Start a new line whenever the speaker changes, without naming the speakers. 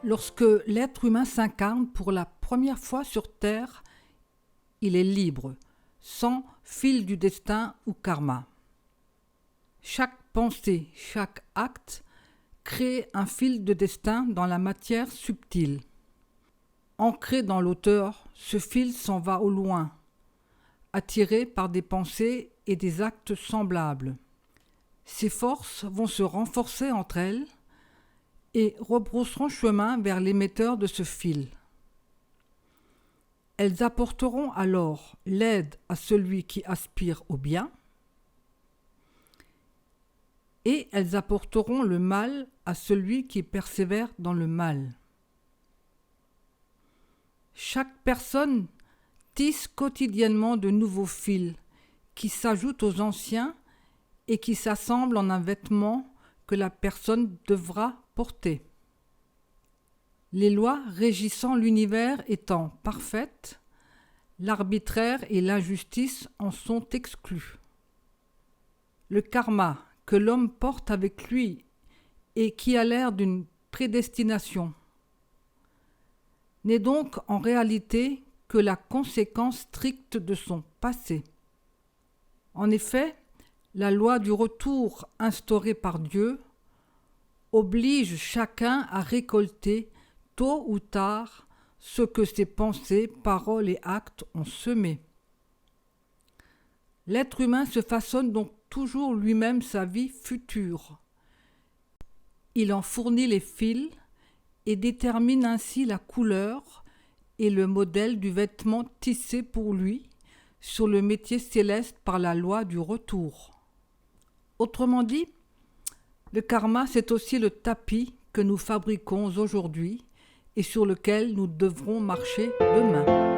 Lorsque l'être humain s'incarne pour la première fois sur Terre, il est libre, sans fil du destin ou karma. Chaque pensée, chaque acte crée un fil de destin dans la matière subtile. Ancré dans l'auteur, ce fil s'en va au loin, attiré par des pensées et des actes semblables. Ces forces vont se renforcer entre elles et rebrousseront chemin vers l'émetteur de ce fil. Elles apporteront alors l'aide à celui qui aspire au bien et elles apporteront le mal à celui qui persévère dans le mal. Chaque personne tisse quotidiennement de nouveaux fils qui s'ajoutent aux anciens et qui s'assemblent en un vêtement que la personne devra porter. Les lois régissant l'univers étant parfaites, l'arbitraire et l'injustice en sont exclus. Le karma que l'homme porte avec lui et qui a l'air d'une prédestination n'est donc en réalité que la conséquence stricte de son passé. En effet, la loi du retour instaurée par Dieu oblige chacun à récolter tôt ou tard ce que ses pensées, paroles et actes ont semé. L'être humain se façonne donc toujours lui-même sa vie future. Il en fournit les fils et détermine ainsi la couleur et le modèle du vêtement tissé pour lui sur le métier céleste par la loi du retour. Autrement dit, le karma, c'est aussi le tapis que nous fabriquons aujourd'hui et sur lequel nous devrons marcher demain.